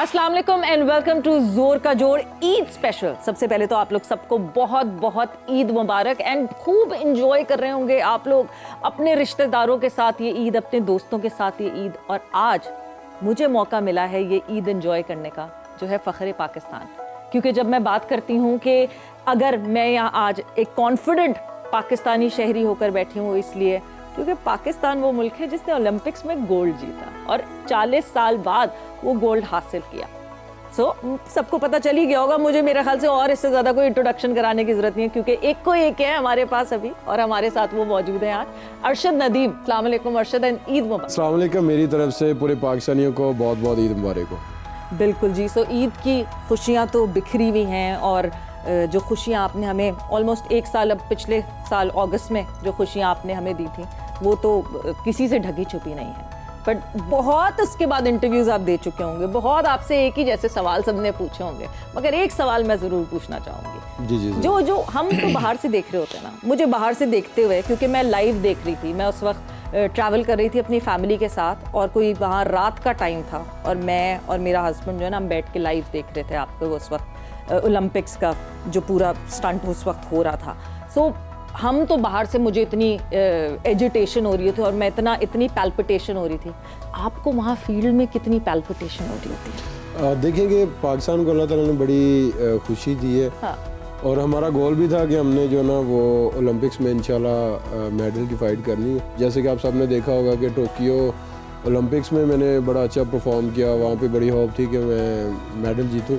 अस्सलाम वालेकुम and welcome to जोर का जोड़ ईद स्पेशल। सबसे पहले तो आप लोग सबको बहुत बहुत ईद मुबारक एंड खूब इंजॉय कर रहे होंगे आप लोग अपने रिश्तेदारों के साथ ये ईद, अपने दोस्तों के साथ ये ईद। और आज मुझे मौका मिला है ये ईद इंजॉय करने का, जो है फ़ख्र पाकिस्तान। क्योंकि जब मैं बात करती हूँ कि अगर मैं यहाँ आज एक कॉन्फिडेंट पाकिस्तानी शहरी होकर बैठी हूँ, इसलिए क्योंकि पाकिस्तान वो मुल्क है जिसने ओलंपिक्स में गोल्ड जीता और 40 साल बाद वो गोल्ड हासिल किया। सबको पता चल ही गया होगा, मुझे मेरे ख्याल से और इससे ज़्यादा कोई इंट्रोडक्शन कराने की ज़रूरत नहीं है, क्योंकि एक को एक है हमारे पास अभी और हमारे साथ वो मौजूद हैं आज। अरशद नदीम, अस्सलाम वालेकुम अरशद एंड ईद मुबारक। अस्सलाम वालेकुम, मेरी तरफ से पूरे पाकिस्तानियों को बहुत बहुत ईद मुबारक हो। बिल्कुल जी। ईद की खुशियाँ तो बिखरी हुई हैं और जो खुशियाँ आपने हमें ऑलमोस्ट एक साल, अब पिछले साल अगस्त में जो खुशियाँ आपने हमें दी थी वो तो किसी से ढकी छुपी नहीं है। बट बहुत उसके बाद इंटरव्यूज़ आप दे चुके होंगे, बहुत आपसे एक ही जैसे सवाल सबने पूछे होंगे, मगर एक सवाल मैं ज़रूर पूछना चाहूँगी। जी। जो हम तो बाहर से देख रहे होते हैं ना, मुझे बाहर से देखते हुए, क्योंकि मैं लाइव देख रही थी, मैं उस वक्त ट्रैवल कर रही थी अपनी फैमिली के साथ और कोई वहाँ रात का टाइम था और मैं और मेरा हस्बैंड जो है ना, हम बैठ के लाइव देख रहे थे आपको उस वक्त ओलंपिक्स का जो पूरा स्टंट उस वक्त हो रहा था। हम तो बाहर से, मुझे इतनी एजिटेशन हो रही थी और मैं इतनी पैल्पिटेशन हो रही थी। आपको वहाँ फील्ड में कितनी पैल्पिटेशन हो रही होती है? देखिए कि पाकिस्तान को अल्लाह ताला ने बड़ी खुशी दी है। हाँ। और हमारा गोल भी था कि हमने जो ना वो ओलंपिक्स में इंशाल्लाह मेडल की फ़ाइट करनी है। जैसे कि आप सबने देखा होगा कि टोक्यो ओलंपिक्स में मैंने बड़ा अच्छा परफॉर्म किया, वहाँ पे बड़ी होप थी कि मैं मेडल जीतूँ,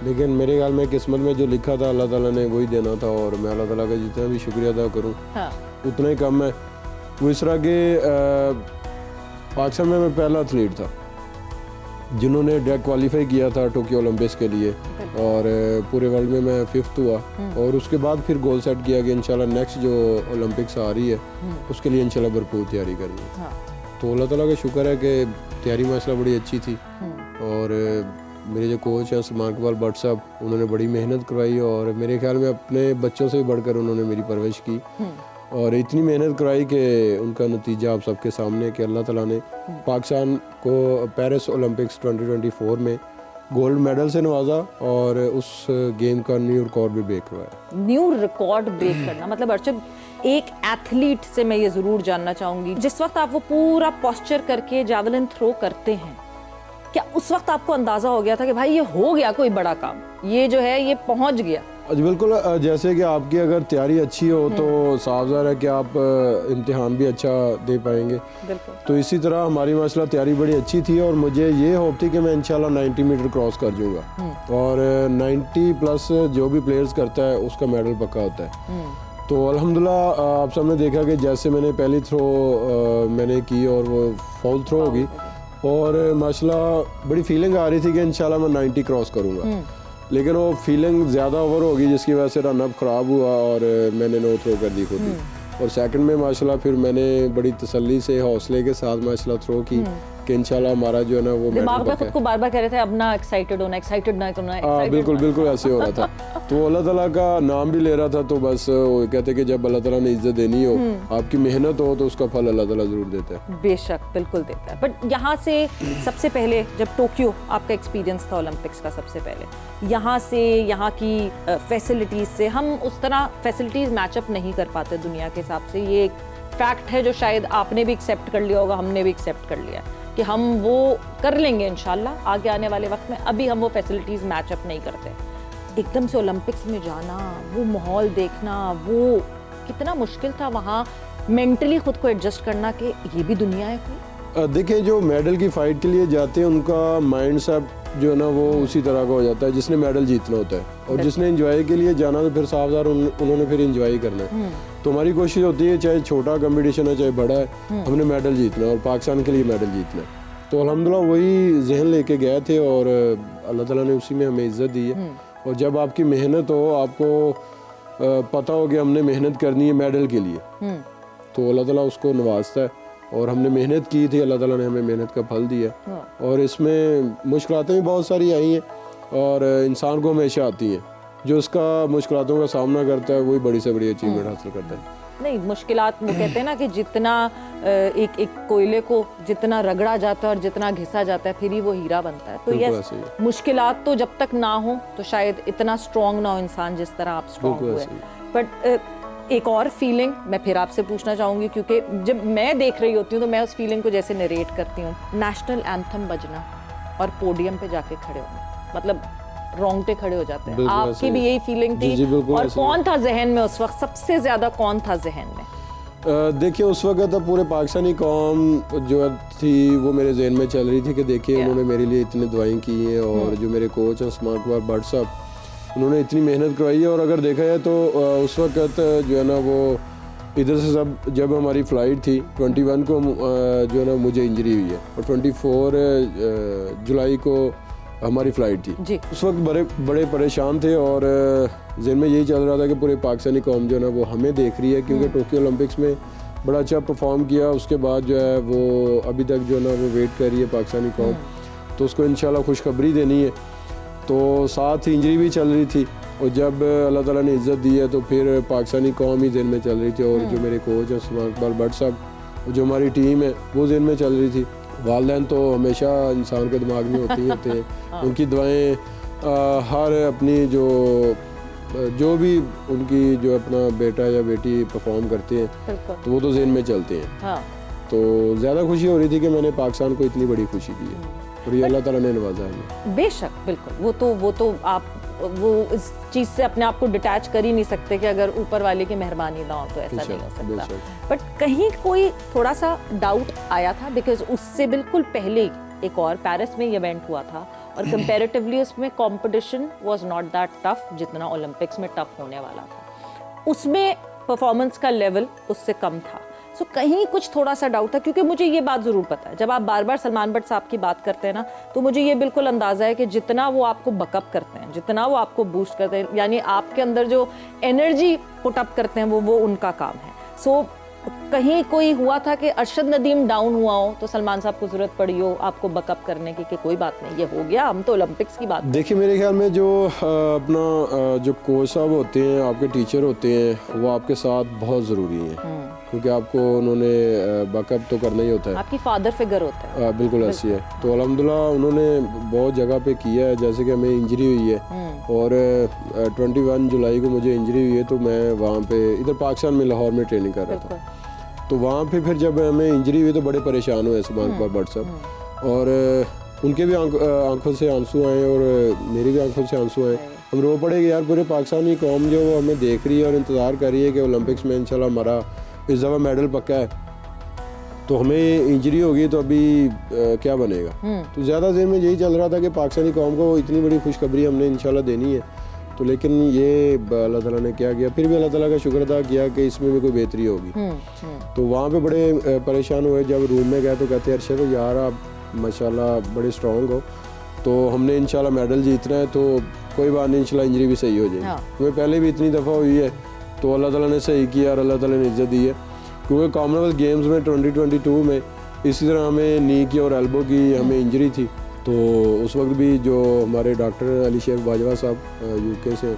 लेकिन मेरे ख्याल में किस्मत में जो लिखा था अल्लाह ताला ने वही देना था और मैं अल्लाह ताला का जितना भी शुक्रिया अदा करूँ उतना ही कम है। वो इस तरह के पाकिस्तान में मैं पहला एथलीट था जिन्होंने डायरेक्ट क्वालिफाई किया था टोक्यो ओलंपिक्स के लिए और पूरे वर्ल्ड में मैं 5th हुआ और उसके बाद फिर गोल सेट किया कि इंशाल्लाह नेक्स्ट जो ओलंपिक्स आ रही है उसके लिए इंशाल्लाह भरपूर तैयारी करनी है। तो अल्लाह ताला का शुक्र है कि तैयारी माशाल्लाह बड़ी अच्छी थी और मेरे जो कोच हैं सलमान इकबाल भट्ट साहब, उन्होंने बड़ी मेहनत करवाई और मेरे ख्याल में अपने बच्चों से भी बढ़कर उन्होंने मेरी परवरिश की और इतनी मेहनत करवाई कि उनका नतीजा आप सबके सामने कि अल्लाह ताला ने पाकिस्तान को पेरिस ओलंपिक्स 2024 में गोल्ड मेडल से नवाजा और उस गेम का न्यू रिकॉर्ड भी ब्रेक करवाया। न्यू रिकॉर्ड ब्रेक करना मतलब अर्शद, एक एथलीट से मैं ये ज़रूर जानना चाहूँगी, जिस वक्त आप वो पूरा पोस्चर करके जैवलिन थ्रो करते हैं, क्या उस वक्त आपको अंदाज़ा हो गया था कि भाई ये हो गया कोई बड़ा काम, ये जो है ये पहुँच गया? बिल्कुल, जैसे कि आपकी अगर तैयारी अच्छी हो तो साफ ज़ाहिर है कि आप इम्तिहान भी अच्छा दे पाएंगे। तो इसी तरह हमारी माशाल्लाह तैयारी बड़ी अच्छी थी और मुझे ये होप थी कि मैं इंशाल्लाह 90 मीटर क्रॉस कर जाऊँगा और 90 प्लस जो भी प्लेयर्स करता है उसका मेडल पक्का होता है। तो अल्हम्दुलिल्लाह आप सबने देखा कि जैसे मैंने पहली थ्रो मैंने की और वो फाउल थ्रो होगी और माशाल्लाह बड़ी फीलिंग आ रही थी कि इंशाल्लाह मैं 90 क्रॉस करूँगा, लेकिन वो फीलिंग ज़्यादा ओवर होगी जिसकी वजह से रन अप ख़राब हुआ और मैंने नो थ्रो कर दी खुद ही। और सेकंड में माशाल्लाह फिर मैंने बड़ी तसल्ली से हौसले के साथ माशाल्लाह थ्रो की कि इंशाल्लाह हमारा जो है ना वो दिमाग में खुद को बार-बार कह रहे थे अब ना एक्साइटेड होना, एक्साइटेड ना करना। बिल्कुल ऐसे हो रहा था। तो अल्लाह ताला का नाम भी ले रहा था, तो बस वो कहते कि जब अल्लाह ताला ने इज्जत देनी हो, आपकी मेहनत हो, तो उसका फल अल्लाह ताला जरूर देता है। बेशक, बिल्कुल देता है। बट यहाँ से सबसे पहले जब टोक्यो आपका एक्सपीरियंस था ओलंपिक्स का, सबसे पहले यहाँ से, यहाँ की फैसिलिटीज़ से, हम उस तरह फैसिलिटीज़ मैचअप नहीं कर पाते दुनिया के हिसाब से। ये एक फैक्ट है जो शायद आपने भी एक्सेप्ट कर लिया होगा, हमने भी एक्सेप्ट कर लिया कि हम वो कर लेंगे इंशाल्लाह आगे आने वाले वक्त में। अभी हम वो फैसिलिटीज़ मैचअप नहीं करते। एकदम से ओलंपिक्स में जाना, वो माहौल देखना, वो कितना मुश्किल था वहाँ मेंटली खुद को एडजस्ट करना कि ये भी दुनिया है कोई। देखिए, जो मेडल की फ़ाइट के लिए जाते हैं उनका माइंड सेट जो है ना वो उसी तरह का हो जाता है जिसने मेडल जीतना होता है, और जिसने एंजॉय के लिए जाना तो फिर साफ ज़ाहिर उन्होंने फिर एंजॉय करना है। तो हमारी कोशिश होती है चाहे छोटा कंपटीशन है चाहे बड़ा है, हमने मेडल जीतना है और पाकिस्तान के लिए मेडल जीतना है। तो अल्हम्दुलिल्लाह वही जहन लेके गए थे और अल्लाह ताला ने उसी में हमें इज्जत दी है। और जब आपकी मेहनत हो, आपको पता हो कि हमने मेहनत करनी है मेडल के लिए, तो अल्लाह ताला उसको नवाजता है और हमने मेहनत की थी, अल्लाह ताला ने हमें मेहनत का फल दिया। और इसमें मुश्किलातें भी बहुत सारी आई हैं और इंसान को हमेशा आती हैं, जो उसका मुश्किलातों का सामना करता है वही बड़ी से बड़ी अचीवमेंट हासिल करता है। नहीं मुश्किलात, वो कहते हैं ना कि जितना एक कोयले को जितना रगड़ा जाता है और जितना घिसा जाता है फिर ही वो हीरा बनता है। तो यस, मुश्किलात तो जब तक ना हो तो शायद इतना स्ट्रॉन्ग ना हो इंसान जिस तरह आप स्ट्रॉन्ग हुए। बट एक और फीलिंग मैं फिर आपसे पूछना चाहूँगी, क्योंकि जब मैं देख रही होती हूँ तो मैं उस फीलिंग को जैसे नरेट करती हूँ, नेशनल एंथम बजना और पोडियम पे जाके खड़े होना, मतलब रोंगटे खड़े हो जाते हैं। आपकी भी यही फीलिंग थी? और कौन था जहन में उस वक्त, सबसे ज्यादा कौन था जहन में? देखिए उस वक्त तो पूरे पाकिस्तानी कौम जो थी वो मेरे जहन में चल रही थी कि देखिए उन्होंने मेरे लिए इतनी दुआएं की हैं, और जो मेरे कोच हैं उस्मान कुमार भट्ट साहब, उन्होंने इतनी मेहनत करवाई है। और अगर देखा जाए तो उस वक्त जो है ना वो इधर से सब, जब हमारी फ़्लाइट थी 21 को जो है ना मुझे इंजरी हुई है, और 24 जुलाई को हमारी फ़्लाइट थी। उस वक्त बड़े परेशान थे, और ज़हन में यही चल रहा था कि पूरे पाकिस्तानी कौम जो है ना वो हमें देख रही है, क्योंकि टोक्यो ओलंपिक्स में बड़ा अच्छा परफॉर्म किया। उसके बाद जो है वो अभी तक जो है ना वो वेट कर रही है पाकिस्तानी कौम, तो उसको इंशाल्लाह खुशखबरी देनी है। तो साथ ही इंजरी भी चल रही थी, और जब अल्लाह ताला ने इज़्ज़त दी है तो फिर पाकिस्तानी कौम ही जहन में चल रही थी, और जो मेरे कोच हैं उस्मान कुमार भट्ट साहब, जो हमारी टीम है वो जहन में चल रही थी। वालिदैन तो हमेशा इंसान के दिमाग में होती ही होते हैं। उनकी दुआएं हर अपनी जो भी उनकी जो अपना बेटा या बेटी परफॉर्म करते हैं तो वो तो जहन में चलते हैं। हाँ। तो ज़्यादा खुशी हो रही थी कि मैंने पाकिस्तान को इतनी बड़ी खुशी दी है, और ये अल्लाह ताला ने नवाजा है। बेशक, बिल्कुल, वो तो आप वो इस चीज़ से अपने आप को डिटैच कर ही नहीं सकते कि अगर ऊपर वाले की मेहरबानी ना हो तो ऐसा नहीं हो सकता। बट कहीं कोई थोड़ा सा डाउट आया था, बिकॉज उससे बिल्कुल पहले एक और पेरिस में इवेंट हुआ था, और कंपैरेटिवली उसमें competition was not that tough जितना ओलंपिक्स में टफ होने वाला था। उसमें परफॉर्मेंस का लेवल उससे कम था। सो कहीं कुछ थोड़ा सा डाउट था, क्योंकि मुझे ये बात ज़रूर पता है, जब आप बार बार सलमान भट्ट साहब की बात करते हैं ना, तो मुझे ये बिल्कुल अंदाज़ा है कि जितना वो आपको बकअप करते हैं, जितना वो आपको बूस्ट करते हैं, यानी आपके अंदर जो एनर्जी पुटअप करते हैं वो उनका काम है। सो कहीं कोई हुआ था कि अरशद नदीम डाउन हुआ हो तो सलमान साहब को ज़रूरत पड़ी हो आपको बकअप करने की कि कोई बात नहीं, ये हो गया, हम तो ओलंपिक्स की बात। देखिए मेरे ख्याल में जो अपना जो कोच साहब होते हैं, आपके टीचर होते हैं, वो आपके साथ बहुत ज़रूरी हैं, क्योंकि आपको उन्होंने बैकअप तो करना ही होता है। आपकी फादर फिगर होता है। बिल्कुल ऐसी है। तो अल्हम्दुलिल्लाह उन्होंने बहुत जगह पे किया है, जैसे कि हमें इंजरी हुई है, और 21 जुलाई को मुझे इंजरी हुई है, तो मैं वहाँ पे इधर पाकिस्तान में लाहौर में ट्रेनिंग कर रहा था। तो वहाँ पे फिर जब हमें इंजरी हुई तो बड़े परेशान हुए उस्मान कुमार भट्ट साहब, और उनके भी आंखों से आंसू आए और मेरी भी आंखों से आंसू आए। हम रो पड़े कि यार पूरे पाकिस्तानी कौम जो वो हमें देख रही है और इंतज़ार कर रही है कि ओलंपिक्स में इंशाल्लाह हमारा इस दफ़ा मेडल पक्का है, तो हमें इंजरी होगी तो अभी क्या बनेगा। तो ज़्यादा ज़हन में यही चल रहा था कि पाकिस्तानी कौम को इतनी बड़ी खुशखबरी हमने इंशाल्लाह देनी है। तो लेकिन ये अल्लाह ताला ने क्या किया, फिर भी अल्लाह ताला का शुक्र अदा किया कि इसमें भी कोई बेहतरी होगी। तो वहाँ पे बड़े परेशान हुए, जब रूम में गए तो कहते अरशद यार आप माशाल्लाह बड़े स्ट्रॉन्ग हो, तो हमने इंशाल्लाह मेडल जीतना है, तो कोई बात नहीं, इंशाल्लाह इंजरी भी सही हो जाएगी। हमें पहले भी इतनी दफ़ा हुई है, तो अल्लाह ताला ने सही किया और अल्लाह ताला ने इज्जत दी है। क्योंकि कॉमनवेल्थ गेम्स में 2022 में इसी तरह हमें नी की और एल्बो की हमें इंजरी थी, तो उस वक्त भी जो हमारे डॉक्टर अली शेख बाजवा साहब यूके से,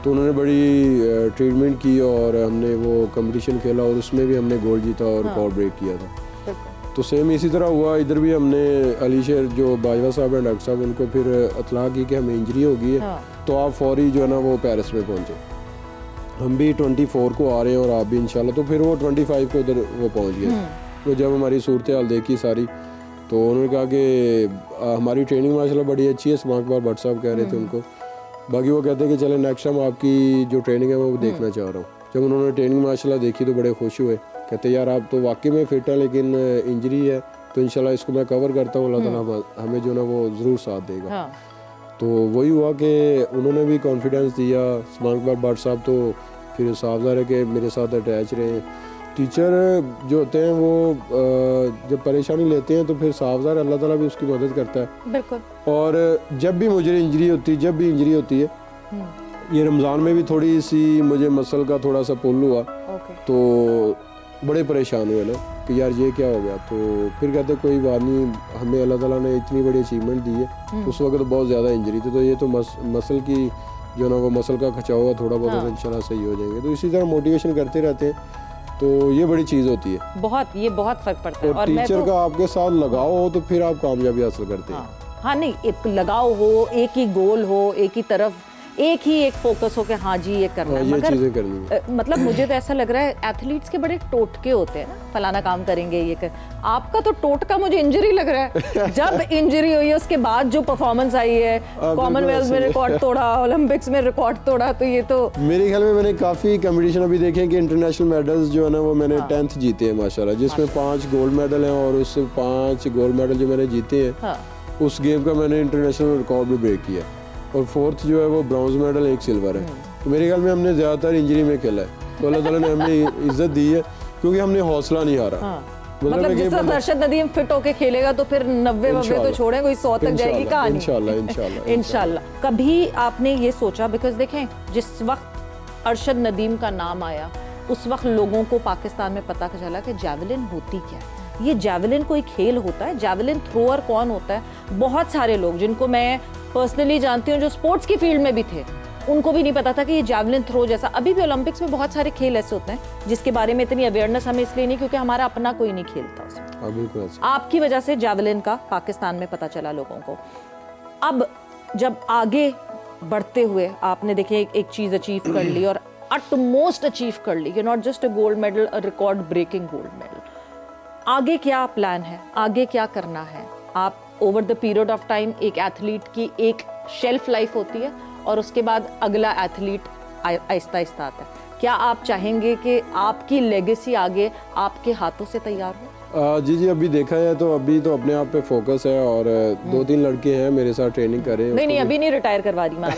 तो उन्होंने बड़ी ट्रीटमेंट की और हमने वो कंपटीशन खेला और उसमें भी हमने गोल्ड जीता और रिकॉर्ड ब्रेक किया था। तो सेम इसी तरह हुआ इधर भी, हमने अली शेख जो बाजवा साहब हैं डॉक्टर साहब, उनको फिर इतला की कि हमें इंजरी हो गई है, तो आप फौरी जो है ना वो पेरिस में पहुँचे। हम भी 24 को आ रहे हैं और आप भी इंशाल्लाह। तो फिर वो 25 को उधर वो पहुँच गए। तो जब हमारी सूरत हाल देखी सारी, तो उन्होंने कहा कि हमारी ट्रेनिंग माशाल्लाह बड़ी अच्छी है, उस्मान कुमार भट्ट साहब कह रहे थे उनको। बाकी वो कहते हैं कि चले नेक्स्ट टाइम आपकी जो ट्रेनिंग है वो देखना चाह रहा हूँ। जब उन्होंने ट्रेनिंग माशाल्लाह देखी तो बड़े खुश हुए, कहते यार आप तो वाकई में फिट हैं, लेकिन इंजरी है, तो इंशाल्लाह इसको मैं कवर करता हूँ, अल्लाह ताला हमें जो ना वो ज़रूर साथ देगा। तो वही हुआ कि उन्होंने भी कॉन्फिडेंस दिया। उस्मान कुमार भट्ट साहब तो फिर साफ है कि मेरे साथ अटैच रहे। टीचर जो होते हैं वो जब परेशानी लेते हैं तो फिर साफदार अल्लाह ताला भी उसकी मदद करता है। बिल्कुल। और जब भी मुझे इंजरी होती है, ये रमज़ान में भी थोड़ी सी मुझे मसल का थोड़ा सा पुल हुआ, तो बड़े परेशान हुए ना कि यार ये क्या हो गया। तो फिर कहते कोई बात नहीं, हमें अल्लाह ताला ने इतनी बड़ी अचीवमेंट दी है। उस वक्त तो बहुत ज़्यादा इंजरी थी, तो ये तो मसल की जो ना वो मसल का खचाव हुआ थोड़ा बहुत इंशाल्लाह सही हो जाएंगे। तो इसी तरह मोटिवेशन करते रहते हैं। तो ये बड़ी चीज़ होती है, बहुत, ये बहुत फर्क पड़ता है। और टीचर का आपके साथ लगाव हो तो फिर आप कामयाबी हासिल करते हैं। हाँ नहीं, एक लगाव हो, एक ही गोल हो, एक ही तरफ, एक ही एक फोकस हो कि हाँ जी ये करना है। ये चीजें करनी है। मतलब मुझे तो ऐसा लग रहा है एथलीट्स के बड़े टोटके होते हैं ना, फलाना काम करेंगे ये कर। आपका तो टोटका मुझे इंजरी लग रहा है। जब इंजरी हुई है उसके बाद जो परफॉर्मेंस आई है, कॉमनवेल्थ में रिकॉर्ड तोड़ा, ओलंपिक्स में रिकॉर्ड तोड़ा, तो ये तो मेरे ख्याल में मैंने काफी कंपटीशन अभी देखे हैं कि इंटरनेशनल मेडल्स जो है ना वो मैंने 10th जीते हैं माशाल्लाह, जिसमें 5 गोल्ड मेडल हैं, और उससे 5 गोल्ड मेडल जो मैंने जीते हैं उस गेम का मैंने इंटरनेशनल रिकॉर्ड भी ब्रेक किया, और 4th जो है वो ब्रॉन्ज मेडल, 1 सिल्वर है। तो मेरे ख्याल में हमने ज़्यादातर इंजरी में खेला है, तो अल्लाह ताला ने हमें इज्जत दी है क्योंकि हमने हौसला नहीं हारा। मतलब जिस तरह अरशद नदीम फिट होके खेलेगा तो फिर 90 तो छोड़े, कोई 100 तक जाएगी कहानी। इंशाल्लाह। कभी आपने ये सोचा, बिकॉज देखें जिस वक्त अरशद नदीम का नाम आया उस वक्त लोगों को पाकिस्तान में पता चला कि जैवलिन होती क्या है, ये जैवलिन कोई खेल होता है, जैवलिन थ्रोअर कौन होता है। बहुत सारे लोग जिनको मैं पर्सनली जानती हूँ जो स्पोर्ट्स की फील्ड में भी थे, उनको भी नहीं पता था कि ये जैवलिन थ्रो जैसा, अभी भी ओलंपिक्स में बहुत सारे खेल ऐसे होते हैं जिसके बारे में इतनी अवेयरनेस हमें इसलिए नहीं क्योंकि हमारा अपना कोई नहीं खेलता उसमें। आपकी वजह से जैवलिन का पाकिस्तान में पता चला लोगों को। अब जब आगे बढ़ते हुए आपने देखिए एक चीज अचीव कर ली और अटमोस्ट अचीव कर ली, you not just a gold medal, a record breaking gold medal. आगे क्या प्लान है, आगे क्या करना है? आप over the period of time, एक एथलीट की एक शेल्फ लाइफ होती है और उसके बाद अगला एथलीट आहिस्ता आहिस्ता आता है। क्या आप चाहेंगे कि आपकी लेगेसी आगे आपके हाथों से तैयार हो? जी अभी देखा है तो अभी तो अपने आप पे फोकस है, और 2-3 लड़के हैं मेरे साथ ट्रेनिंग कर रहे हैं। नहीं अभी नहीं रिटायर करवा रही मैं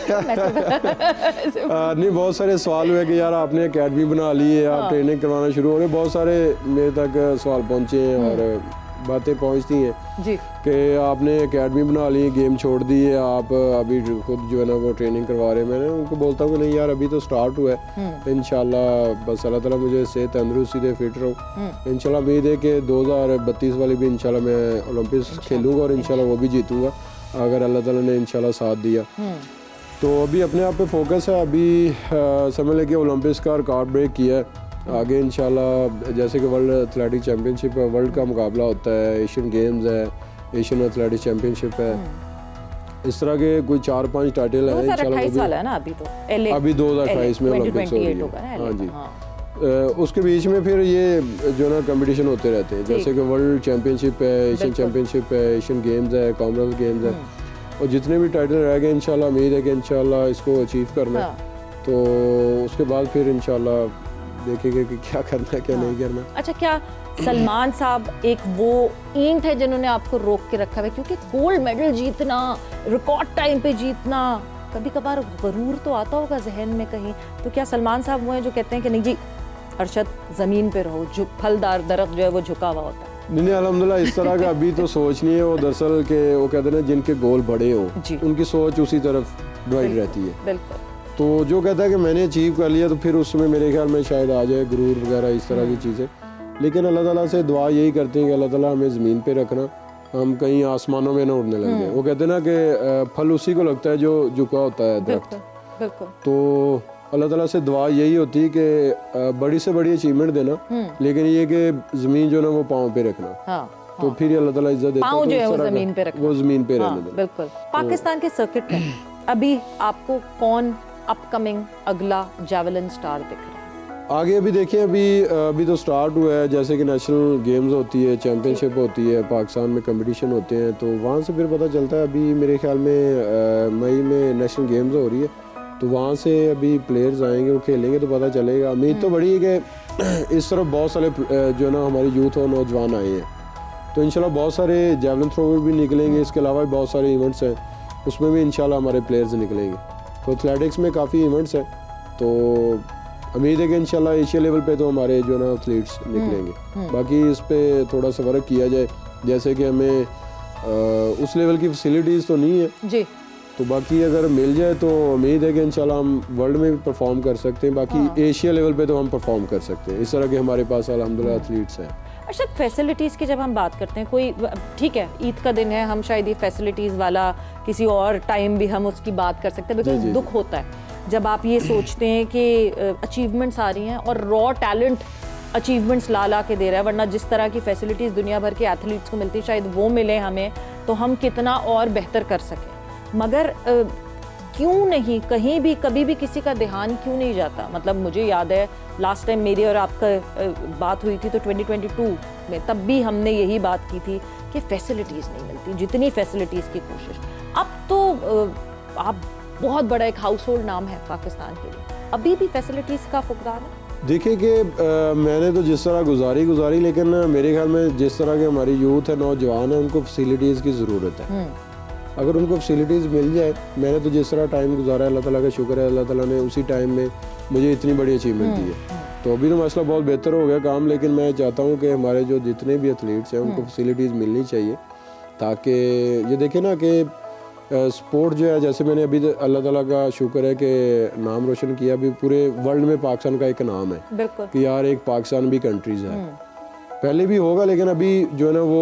नहीं, बहुत सारे सवाल हुए कि यार आपने एकेडमी बना ली है, आप ट्रेनिंग करवाना शुरू हो रहे, बहुत सारे मेरे तक सवाल पहुंचे हैं और बातें पहुंचती हैं जी कि आपने एकेडमी बना ली, गेम छोड़ दी है, आप अभी खुद जो है ना वो ट्रेनिंग करवा रहे हैं। मैंने उनको बोलता हूँ कि नहीं यार अभी तो स्टार्ट हुआ है, इंशाल्लाह बस अल्लाह ताला मुझे सेहत तंदुरुस्ती दे, फिट रहूँ। इंशाल्लाह उम्मीद है कि 2032 वाली भी इंशाल्लाह मैं ओलंपिक्स खेलूँगा और इंशाल्लाह वो भी जीतूँगा अगर अल्लाह ताला ने इंशाल्लाह साथ दिया। तो अभी अपने आप पे फोकस है। अभी समझ लें कि ओलंपिक्स का रिकॉर्ड ब्रेक किया है, आगे इंशाल्लाह जैसे कि वर्ल्ड एथलेटिक चैम्पियनशिप है, वर्ल्ड का मुकाबला होता है, एशियन गेम्स है, एशियन एथलेटिक चैम्पियनशिप है, इस तरह के कोई 4-5 टाइटल हैं इंशाल्लाह। अभी 2028 में ओलंपिक्स हो रही है। हाँ जी, उसके बीच में फिर ये जो ना कंपटीशन होते रहते हैं, जैसे कि वर्ल्ड चैम्पियनशिप है, एशियन चैम्पियनशिप है, एशियन गेम्स है, कॉमनवेल्थ गेम्स है, और जितने भी टाइटल रह गए इंशाल्लाह उम्मीद है कि इंशाल्लाह इसको अचीव करना है। तो उसके बाद फिर इंशाल्लाह देखेंगे कि क्या करना है क्या नहीं करना। अच्छा, क्या सलमान साहब एक वो ईंट है जिन्होंने आपको रोक के रखा है? क्योंकि गोल्ड मेडल जीतना, रिकॉर्ड टाइम पे जीतना, कभी कभार गरूर तो आता होगा जहन में कहीं, तो क्या सलमान साहब वो हैं जो कहते हैं कि नहीं जी अरशद जमीन पे रहो, जो फलदार दरख्त जो है वो झुका हुआ होता है? नहीं अल्हम्दुलिल्लाह इस तरह का अभी तो सोच नहीं है। वो दरअसल के वो कहते हैं ना जिनके गोल बड़े हो उनकी सोच उसी तरफ डिवाइड रहती है। बिल्कुल। तो जो कहता है कि मैंने अचीव कर लिया तो फिर उसमें मेरे ख्याल में शायद आ जाए गुरूर वगैरह इस तरह की चीज़ें। लेकिन अल्लाह ताला से दुआ यही करते हैं कि अल्लाह ताला हमें ज़मीन पे रखना, हम कहीं आसमानों में ना उड़ने लग जाए। वो कहते हैं ना कि फल उसी को लगता है जो झुका होता है दरख्त। तो अल्लाह ताला से दुआ यही होती है कि बड़ी से बड़ी अचीवमेंट देना, लेकिन ये कि ज़मीन जो ना वो पाँव पे रखना। तो फिर अल्लाह ताला इज्जत देता है, पाँव जो है वो ज़मीन पे रखना, वो ज़मीन पे रहने देना। बिल्कुल। पाकिस्तान के सर्किट में अभी आपको कौन अपकमिंग अगला जैवलिन स्टार दिख रहा है? आगे अभी देखिए, अभी तो स्टार्ट हुआ है, जैसे कि नेशनल गेम्स होती है, चैम्पियनशिप होती है, पाकिस्तान में कंपटीशन होते हैं, तो वहाँ से फिर पता चलता है। अभी मेरे ख्याल में मई में नेशनल गेम्स हो रही है, तो वहाँ से अभी प्लेयर्स आएंगे, वो खेलेंगे तो पता चलेगा। उम्मीद तो बड़ी है कि इस तरफ बहुत सारे जो ना हमारी यूथ और नौजवान आए हैं, तो इंशाल्लाह बहुत सारे जैवलिन थ्रो भी निकलेंगे। इसके अलावा भी बहुत सारे इवेंट्स हैं, उसमें भी इंशाल्लाह हमारे प्लेयर्स निकलेंगे। तो एथलेटिक्स में काफ़ी इवेंट्स हैं, तो उम्मीद है कि इंशाल्लाह एशिया लेवल पे तो हमारे जो ना एथलीट्स निकलेंगे। बाकी इस पे थोड़ा सा वर्क किया जाए, जैसे कि हमें उस लेवल की फैसिलिटीज़ तो नहीं है जी, तो बाकी अगर मिल जाए तो उम्मीद है कि इंशाल्लाह हम वर्ल्ड में भी परफॉर्म कर सकते हैं। बाकी एशिया लेवल पे तो हम परफॉर्म कर सकते हैं। इस तरह के हमारे पास अल्हम्दुलिल्लाह एथलीट्स हैं। अच्छा, फैसिलिटीज़ की जब हम बात करते हैं, कोई ठीक है ईद का दिन है, हम शायद ये फैसिलिटीज़ वाला किसी और टाइम भी हम उसकी बात कर सकते हैं, बिकॉज दुख होता है जब आप ये सोचते हैं कि अचीवमेंट्स आ रही हैं और रॉ टैलेंट अचीवमेंट्स ला के दे रहा है, वरना जिस तरह की फैसिलिटीज़ दुनिया भर के एथलीट्स को मिलती शायद वो मिले हमें तो हम कितना और बेहतर कर सकें। मगर क्यों नहीं कहीं भी कभी भी किसी का ध्यान क्यों नहीं जाता? मतलब मुझे याद है लास्ट टाइम मेरी और आपका बात हुई थी तो 2022 में, तब भी हमने यही बात की थी कि फैसिलिटीज़ नहीं मिलती, जितनी फैसिलिटीज़ की कोशिश। अब तो आप बहुत बड़ा एक हाउस होल्ड नाम है पाकिस्तान के लिए, अभी भी फैसिलिटीज़ का फुकदान है? देखिए कि मैंने तो जिस तरह गुजारी, लेकिन मेरे ख्याल में जिस तरह के हमारी यूथ है, नौजवान है, उनको फैसिलिटीज़ की ज़रूरत है। अगर उनको फैसिलिटीज़ मिल जाए, मैंने तो जिस तरह टाइम गुजारा है, अल्लाह ताला का शुक्र है, अल्लाह ताला ने उसी टाइम में मुझे इतनी बड़ी अचीवमेंट दी है। तो अभी तो मसला बहुत बेहतर हो गया काम, लेकिन मैं चाहता हूँ कि हमारे जो जितने भी एथलीट्स हैं उनको फैसिलिटीज़ मिलनी चाहिए, ताकि ये देखें ना कि स्पोर्ट जो है, जैसे मैंने अभी अल्लाह ताला का शुक्र है कि नाम रोशन किया, अभी पूरे वर्ल्ड में पाकिस्तान का एक नाम है कि यार एक पाकिस्तान भी कंट्रीज़ है। पहले भी होगा, लेकिन अभी जो है ना वो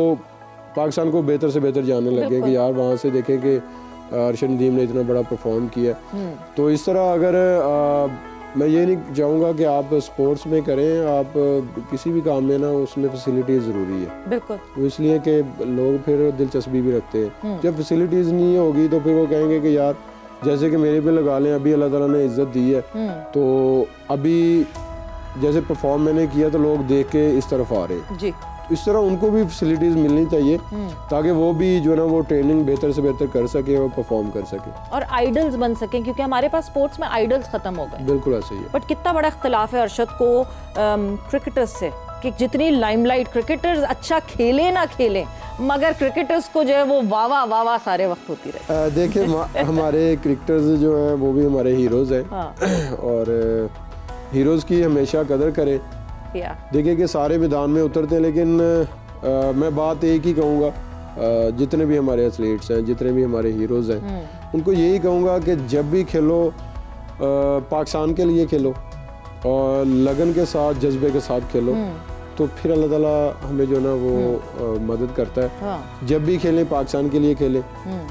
पाकिस्तान को बेहतर से बेहतर जानने लगे कि यार वहाँ से देखें कि अरशद नदीम ने इतना बड़ा परफॉर्म किया। तो इस तरह अगर मैं ये नहीं चाहूँगा कि आप स्पोर्ट्स में करें, आप किसी भी काम में ना उसमें फैसिलिटीज़ ज़रूरी है। बिल्कुल। वो इसलिए कि लोग फिर दिलचस्पी भी रखते हैं। जब फैसिलिटीज़ नहीं होगी तो फिर वो कहेंगे कि यार जैसे कि मेरे पे लगा लें, अभी अल्लाह ताला ने इज्जत दी है तो अभी जैसे परफॉर्म मैंने किया तो लोग देख के इस तरफ आ रहे हैं जी। इस तरह उनको भी फैसिलिटीज मिलनी चाहिए ताकि वो भी जो है ना वो ट्रेनिंग बेहतर से बेहतर कर सके और परफॉर्म कर सके और आइडल्स बन सके, क्योंकि हमारे पास स्पोर्ट्स में आइडल्स खत्म हो गए। बिल्कुल ऐसे ही है। बट कितना बड़ा इख्तिलाफ है अरशद को क्रिकेटर्स से कि जितनी लाइमलाइट क्रिकेटर्स अच्छा खेले ना खेले, मगर क्रिकेटर्स को जो है वो वाह सारे वक्त होती रहे। देखिए हमारे क्रिकेटर्स जो हैं वो भी हमारे हीरोज हैं। हाँ। और हीरोज की हमेशा कदर करें। देखिए कि सारे मैदान में उतरते हैं, लेकिन मैं बात एक ही कहूँगा, जितने भी हमारे एथलीट्स हैं, जितने भी हमारे हीरोज़ हैं, उनको यही कहूँगा कि जब भी खेलो पाकिस्तान के लिए खेलो और लगन के साथ, जज्बे के साथ खेलो, तो फिर अल्लाह ताला हमें जो ना वो मदद करता है। हाँ। जब भी खेलें पाकिस्तान के लिए खेलें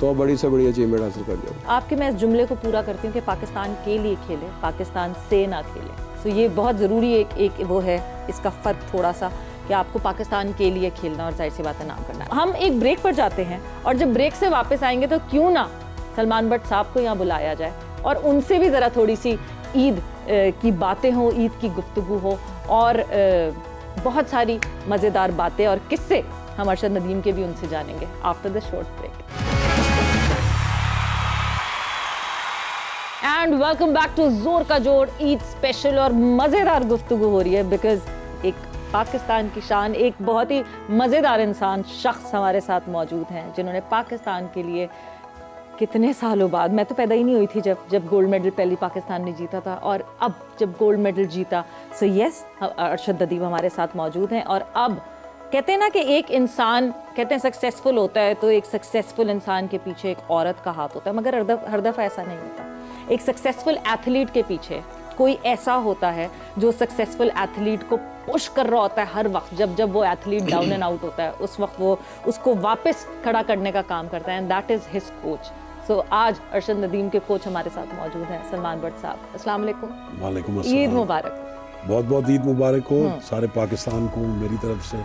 तो आप बड़ी से बड़ी अचीवमेंट हासिल कर जाओ। आपके मैं इस जुमले को पूरा करती हूँ कि पाकिस्तान के लिए खेलें, पाकिस्तान से ना खेलें। तो ये बहुत ज़रूरी एक वो है इसका फ़र्क थोड़ा सा कि आपको पाकिस्तान के लिए खेलना और जाहिर सी बात है नाम करना। हम एक ब्रेक पर जाते हैं और जब ब्रेक से वापस आएंगे तो क्यों ना सलमान बट साहब को यहाँ बुलाया जाए और उनसे भी ज़रा थोड़ी सी ईद की बातें हो, ईद की गुफ्तगू हो और बहुत सारी मज़ेदार बातें और किस्से हम अरशद नदीम के भी उनसे जानेंगे after the short break. And welcome back to जोर का जोड़ ईद स्पेशल। और मज़ेदार गुफ्तगू हो रही है बिकॉज एक पाकिस्तान की शान, एक बहुत ही मज़ेदार इंसान शख्स हमारे साथ मौजूद हैं जिन्होंने पाकिस्तान के लिए कितने सालों बाद, मैं तो पैदा ही नहीं हुई थी जब गोल्ड मेडल पहली पाकिस्तान ने जीता था, और अब जब गोल्ड मेडल जीता, सो यस अरशद नदीम हमारे साथ मौजूद हैं। और अब कहते हैं ना कि एक इंसान कहते हैं सक्सेसफुल होता है तो एक सक्सेसफुल इंसान के पीछे एक औरत का हाथ होता है, मगर हर दफ़ा ऐसा नहीं होता। एक सक्सेसफुल एथलीट के पीछे कोई ऐसा होता है जो सक्सेसफुल एथलीट को पुश कर रहा होता है हर वक्त। जब वो एथलीट डाउन एंड आउट होता है उस वक्त वो उसको वापस खड़ा करने का काम करता है, and that is his coach. So आज अरशद नदीम के कोच हमारे साथ मौजूद हैं, सलमान बट साहब। अस्सलाम वालेकुम। वालेकुम अस्सलाम। ईद मुबारक। बहुत बहुत ईद मुबारक हो सारे पाकिस्तान को, मेरी तरफ से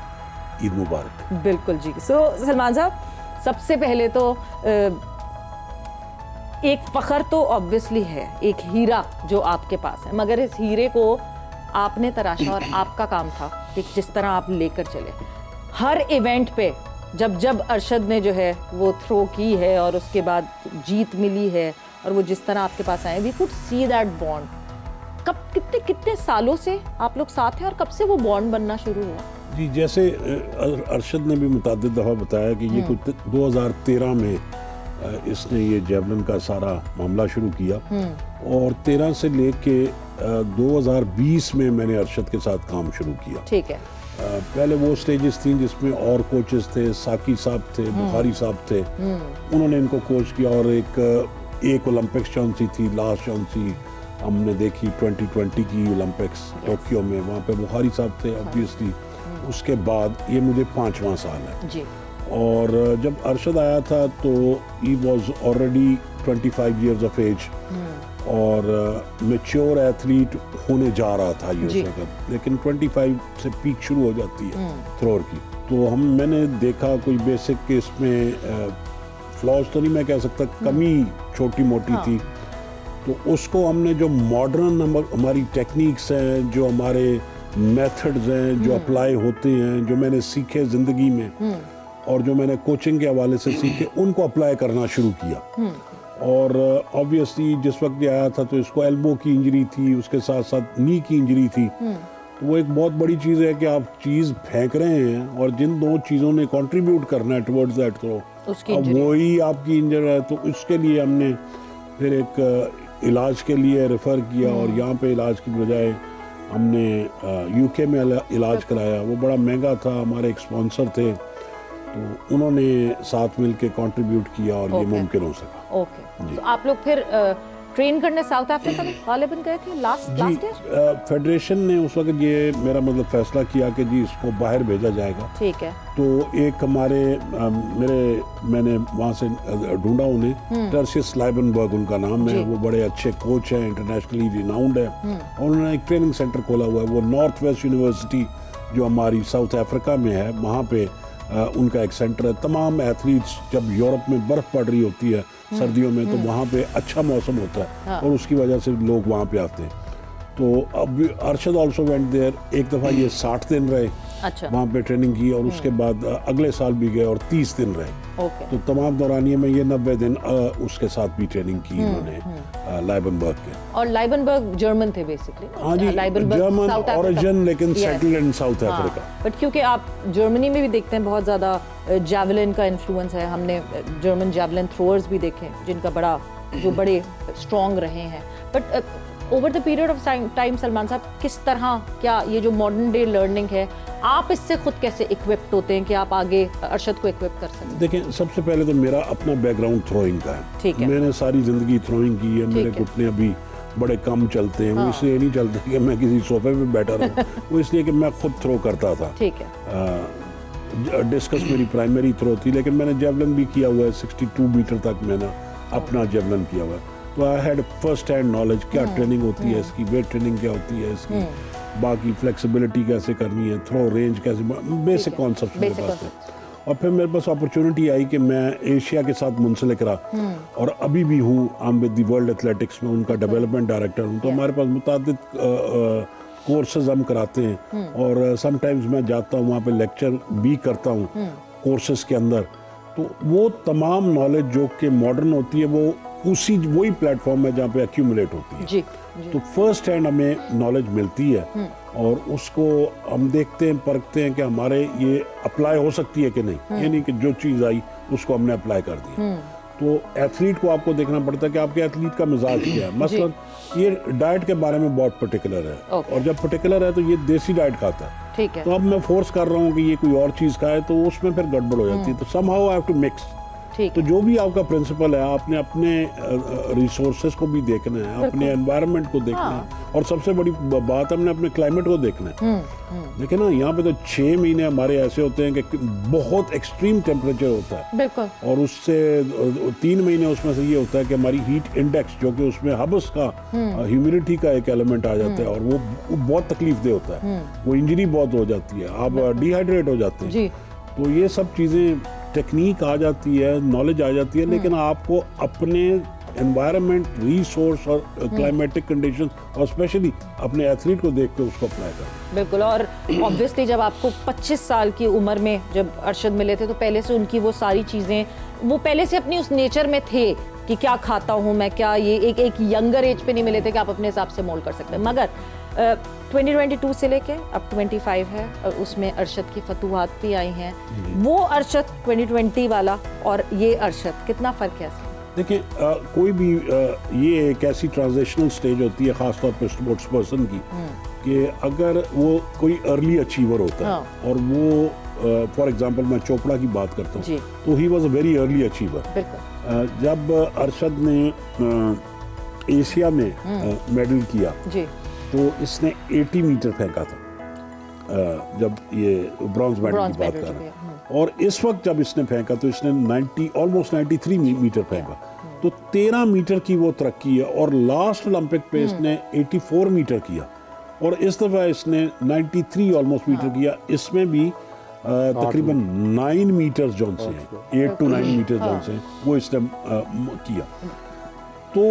ईद मुबारक। बिल्कुल जी। सो सलमान साहब, सबसे पहले तो एक फ़ख्र तो ऑब्वियसली है, एक हीरा जो आपके पास है, मगर इस हीरे को आपने तराशा और आपका काम था कि जिस तरह आप लेकर चले हर इवेंट पे। जब अरशद ने जो है वो थ्रो की है और उसके बाद जीत मिली है और वो जिस तरह आपके पास आए, we could see that bond. कब कितने सालों से आप लोग साथ हैं और कब से वो बॉन्ड बनना शुरू हुआ? जी, जैसे अरशद ने भी मुतादिद दफ़ा बताया कि ये कुछ 2013 में इसने ये जेवलिन का सारा मामला शुरू किया और 13 से लेके 2020 में मैंने अरशद के साथ काम शुरू किया। ठीक है। पहले वो स्टेजेस थी जिसमें और कोचेस थे, साकी साहब थे, बुखारी साहब थे, उन्होंने इनको कोच किया। और एक ओलंपिक्स चांसी थी, लास्ट चांसी हमने देखी 2020 की ओलंपिक्स टोक्यो में, वहाँ पे बुखारी साहब थे ऑब्वियसली। उसके बाद ये मुझे 5वां साल है जी। और जब अरशद आया था तो he was already 25 years of age और मैच्योर एथलीट होने जा रहा था ये उस वक्त, लेकिन 25 से पीक शुरू हो जाती है थ्रोअर की। तो मैंने देखा कोई बेसिक इसमें फ्लॉज तो नहीं मैं कह सकता, कमी छोटी मोटी थी। तो उसको हमने जो मॉडर्न हमारी टेक्निक्स हैं, जो हमारे मेथड्स हैं, जो अप्लाई होते हैं, जो मैंने सीखे ज़िंदगी में और जो मैंने कोचिंग के हवाले से सीखे, उनको अप्लाई करना शुरू किया। और ऑब्वियसली जिस वक्त ये आया था तो इसको एल्बो की इंजरी थी, उसके साथ साथ नी की इंजरी थी। तो वो एक बहुत बड़ी चीज़ है कि आप चीज़ फेंक रहे हैं और जिन दो चीज़ों ने कंट्रीब्यूट करना है टुवर्ड्स दैट थ्रो, अब वही आपकी इंजर है। तो इसके लिए हमने फिर एक इलाज के लिए रेफ़र किया और यहाँ पे इलाज की बजाय हमने यूके में इलाज कराया। वो बड़ा महंगा था, हमारे एक स्पॉन्सर थे तो उन्होंने साथ मिल के कॉन्ट्रीब्यूट किया और ये मुमकिन हो सका। ओके, तो आप लोग फिर ट्रेन करने साउथ अफ्रीका में गालिबन गए थे लास्ट ईयर? फेडरेशन ने उस वक्त ये मेरा मतलब फैसला किया कि जी इसको बाहर भेजा जाएगा। ठीक है। तो एक मैंने वहाँ से ढूंढा उन्हें, टर्सियस लाइबनबर्ग उनका नाम है, वो बड़े अच्छे कोच हैं, इंटरनेशनली रिनाउंड है और उन्होंने एक ट्रेनिंग सेंटर खोला हुआ है। वो नॉर्थ वेस्ट यूनिवर्सिटी जो हमारी साउथ अफ्रीका में है, वहाँ पे उनका एक सेंटर है। तमाम एथलीट्स जब यूरोप में बर्फ़ पड़ रही होती है सर्दियों में, तो वहाँ पे अच्छा मौसम होता है और उसकी वजह से लोग वहाँ पे आते हैं। तो अब अरशद ऑल्सो वेंट देयर। एक दफ़ा ये 60 दिन रहे, अच्छा, वहाँ पे ट्रेनिंग की और उसके बाद अगले साल भी गए और 30 दिन रहे। तो तमाम दौरानिए में ये 90 दिन उसके साथ भी ट्रेनिंग की इन्होंने लाइबनबर्ग के। और लाइबनबर्ग जर्मन थे बेसिकली? हाँ जी, जर्मन ओरिजिन लेकिन settled in south Africa. But क्योंकि आप जर्मनी में भी देखते हैं बहुत ज़्यादा जैवलिन का इन्फ्लुएंस है। हमने जर्मन जैवलिन थ्रोअर्स भी देखे जिनका बड़े स्ट्रॉन्ग रहे हैं। But over the period of time Salman साहब, किस तरह क्या ये जो मॉडर्न डे लर्निंग है, आप इससे खुद कैसे इक्विप्ड होते हैं कि आप आगे अरशद को इक्विप कर सकें? देखिए, सबसे पहले तो मेरा अपना बैकग्राउंड थ्रोइंग का है। ठीक है। मैंने सारी जिंदगी थ्रोइंग की है। मेरे घुटने अभी बड़े कम चलते हैं। वो इसलिए नहीं चलते कि मैं किसी सोफे पे बैठा रहूं, वो इसलिए कि मैं खुद थ्रो करता था। ठीक है। डिस्कस मेरी प्राइमरी थ्रो थी, लेकिन मैंने जेवलिन भी किया हुआ है। 62 मीटर तक मैंने अपना जेवलिन किया हुआ है। तो I had first hand knowledge, क्या ट्रेनिंग होती है इसकी, वेट ट्रेनिंग क्या होती है इसकी, बाकी फ्लेक्सिबिलिटी कैसे करनी है, थ्रो रेंज कैसे, बेसिक कॉन्सेप्ट मेरे पास थे। और फिर मेरे पास अपॉर्चुनिटी आई कि मैं एशिया के साथ मुंसलिक रहा और अभी भी हूँ। I am with the world athletics में उनका डेवलपमेंट डायरेक्टर हूँ। तो हमारे पास मुताबिक कोर्सेज हम कराते हैं और समटाइम्स मैं जाता हूँ वहाँ पे लेक्चर भी करता हूँ कोर्सेज के अंदर। तो वो तमाम नॉलेज जो कि मॉडर्न होती है वो वही प्लेटफॉर्म है जहाँ पे एक्यूमुलेट होती है। जी। तो फर्स्ट हैंड हमें नॉलेज मिलती है और उसको हम देखते हैं, परखते हैं कि हमारे ये अप्लाई हो सकती है कि नहीं। ये नहीं कि जो चीज़ आई उसको हमने अप्लाई कर दिया। तो एथलीट को आपको देखना पड़ता है कि आपके एथलीट का मिजाज क्या है। मसलन ये डाइट के बारे में बहुत पर्टिकुलर है और जब पर्टिकुलर है तो ये देसी डाइट खाता है। ठीक है। तो अब मैं फोर्स कर रहा हूँ कि ये कोई और चीज़ खाए तो उसमें फिर गड़बड़ हो जाती है। तो somehow I have to mix. तो जो भी आपका प्रिंसिपल है, आपने अपने रिसोर्सेज को भी देखना है, अपने एनवायरनमेंट को देखना है और सबसे बड़ी बात हमने अपने क्लाइमेट को देखना है। देखिए ना, यहाँ पे तो 6 महीने हमारे ऐसे होते हैं कि बहुत एक्सट्रीम टेम्परेचर होता है। बिल्कुल। और उससे 3 महीने उसमें से ये होता है कि हमारी हीट इंडेक्स, जो कि उसमें हब्स का ह्यूमिडिटी का एक एलिमेंट आ जाता है और वो बहुत तकलीफदेह होता है। वो इंजरी बहुत हो जाती है, आप डिहाइड्रेट हो जाते हैं। तो ये सब चीज़ें, टेक्निक आ जाती है, नॉलेज आ जाती है, लेकिन आपको अपने एनवायरनमेंट, रिसोर्स और क्लाइमेटिक कंडीशन और स्पेशली अपने एथलीट को देख के उसको अप्लाई करना। बिल्कुल। और ऑब्वियसली जब आपको 25 साल की उम्र में जब अरशद मिले थे तो पहले से उनकी वो सारी चीज़ें, वो पहले से अपनी उस नेचर में थे कि क्या खाता हूँ मैं, क्या ये एक यंगर एज पे नहीं मिले थे कि आप अपने हिसाब से मोल्ड कर सकते हैं। मगर 2022 से लेके अब 25 है और उसमें अरशद की फतूहात भी आई हैं। वो अरशद 2020 वाला और ये अरशद, कितना फ़र्क है? देखिए, कोई भी ये एक ऐसी ट्रांजिशनल स्टेज होती है ख़ासतौर पर स्पोर्ट्स पर्सन की, कि अगर वो कोई अर्ली अचीवर होता है और वो फॉर एग्जांपल मैं चोपड़ा की बात करता हूँ, तो he was a very early achiever. जब अरशद ने एशिया में मेडल किया तो इसने 80 मीटर फेंका था, जब ये ब्रॉन्ज मेडल की बात कर रहे हैं। और इस वक्त जब इसने फेंका तो इसने ऑलमोस्ट 93 मीटर फेंका। तो 13 मीटर की वो तरक्की है और लास्ट ओलंपिक पे इसने 84 मीटर किया और इस दफ़ा इसने 93 ऑलमोस्ट मीटर किया। इसमें भी तकरीबन 9 मीटर जोन से हैं, 8 to 9 मीटर जोन से वो इसने किया। तो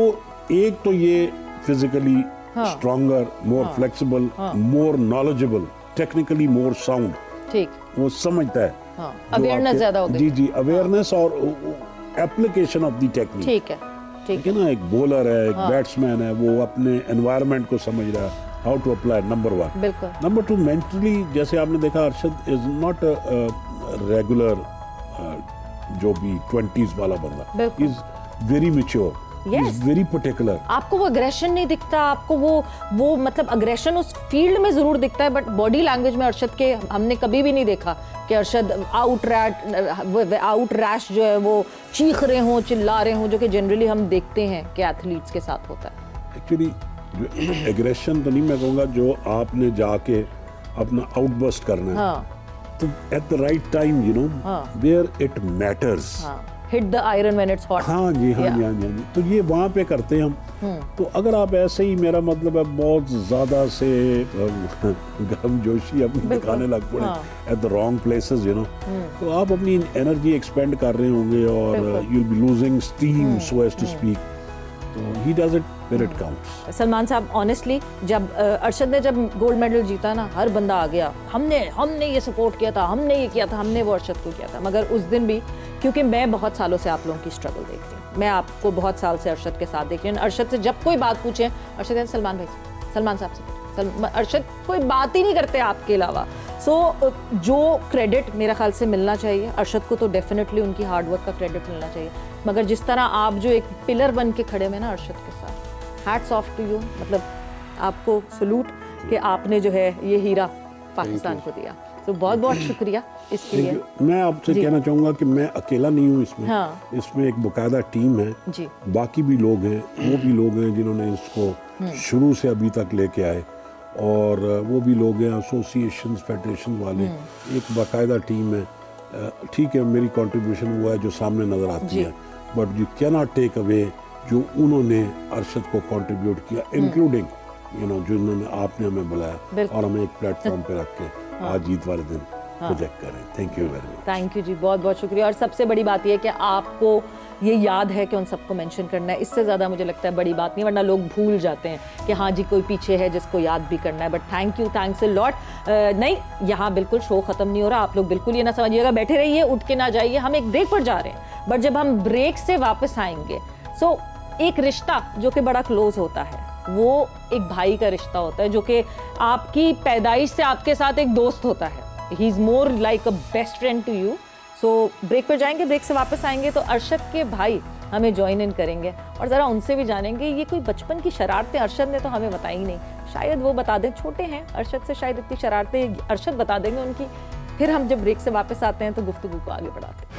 एक तो ये physically stronger, more flexible, more knowledgeable, technically मोर साउंड, ठीक, वो समझता है, अवेयरनेस ज्यादा हो गई। जी अवेयरनेस और एप्लीकेशन ऑफ द टेक्निक, ठीक है ना। एक बॉलर है, एक बैट्समैन है, वो अपने एनवायरनमेंट को समझ रहा है, how to apply, number 1। Number 2, mentally जैसे आपने देखा अरशद इज नॉट रेगुलर जो भी 20s वाला बंदा, is very mature, very particular. आपको वो अग्रेशन नहीं दिखता, आपको वो मतलब अग्रेशन उस फील्ड में जरूर दिखता है, बट बॉडी लैंग्वेज में अरशद के हमने कभी भी नहीं देखा कि अरशद आउट रैश जो है वो चीख रहे हों, चिल्ला रहे हों, जो कि जनरली हम देखते हैं कि एथलीट्स के साथ होता है। एक्चुअली जो एग्रेशन तो नहीं मैं कहूँगा, जो आपने जाके अपना आउटबर्स्ट करना है, तो at the right time you know where it matters, hit the iron when it's hot. हाँ जी, तो ये वहाँ पे करते हैं हम। तो अगर आप ऐसे ही, मेरा मतलब है बहुत ज़्यादा से गर्मजोशी अपनी दिखाने लग पड़े at the wrong places you know, तो आप अपनी एनर्जी एक्सपेंड कर रहे होंगे और you will be losing steam so as to speak. तो he does it where it counts. Salman साहब, ऑनेस्टली जब अरशद ने जब गोल्ड मेडल जीता ना, हर बंदा आ गया, हमने ये सपोर्ट किया था, हमने ये किया था, हमने वो अरशद को किया था। मगर उस दिन भी, क्योंकि मैं बहुत सालों से आप लोगों की स्ट्रगल देख रही हूँ, मैं आपको बहुत साल से अरशद के साथ देख रही हूँ। अरशद से जब कोई बात पूछे, अरशद कहते सलमान भाई से, सलमान साहब से, अरशद कोई बात ही नहीं करते आपके अलावा। सो जो क्रेडिट मेरा ख्याल से मिलना चाहिए अरशद को, तो डेफिनेटली उनकी हार्डवर्क का क्रेडिट मिलना चाहिए। मगर जिस तरह आप जो एक पिलर बन के खड़े हुए ना अरशद के साथ, हैट्स ऑफ टू यू, मतलब आपको सलूट कि आपने जो है ये हीरा पाकिस्तान को दिया। तो बहुत बहुत शुक्रिया इसके लिए। मैं आपसे कहना चाहूँगा कि मैं अकेला नहीं हूँ इसमें, इसमें एक बाकायदा टीम है जी। बाकी भी लोग हैं, वो भी लोग हैं जिन्होंने इसको शुरू से अभी तक लेके आए, और वो भी लोग हैं एसोसिएशन, फेडरेशन वाले, एक बाकायदा टीम है। ठीक है, मेरी कंट्रीब्यूशन हुआ है जो सामने नज़र आती है, but you can not take away जो उन्होंने अरशद को कंट्रीब्यूट किया, इंक्लूडिंग यू नो जो इन्होंने, आपने हमें बुलाया और हमें एक प्लेटफॉर्म पे रख के आज ईद वाले दिन प्रोजेक्ट करें। Thank you very much. Thank you जी, बहुत बहुत शुक्रिया। और सबसे बड़ी बात यह है कि आपको ये याद है कि उन सबको मेंशन करना है, इससे ज़्यादा मुझे लगता है बड़ी बात नहीं, वरना लोग भूल जाते हैं कि हाँ जी कोई पीछे है जिसको याद भी करना है। But thank you, thanks a lot. नहीं, यहाँ बिल्कुल शो ख़त्म नहीं हो रहा, आप लोग बिल्कुल ये ना समझिएगा, बैठे रहिए, उठ के ना जाइए, हम एक ब्रेक पर जा रहे हैं। बट जब हम ब्रेक से वापस आएंगे, सो एक रिश्ता जो कि बड़ा क्लोज होता है, वो एक भाई का रिश्ता होता है, जो कि आपकी पैदाइश से आपके साथ एक दोस्त होता है। He is more like a best friend to you. So break पर जाएंगे, ब्रेक से वापस आएंगे तो अरशद के भाई हमें ज्वाइन इन करेंगे और ज़रा उनसे भी जानेंगे ये कोई बचपन की शरारतें अरशद ने तो हमें बताई नहीं, शायद वो बता दें, छोटे हैं अरशद से, शायद इतनी शरारतें अरशद बता देंगे उनकी। फिर हम जब ब्रेक से वापस आते हैं तो गुफ्तगू को आगे बढ़ाते हैं।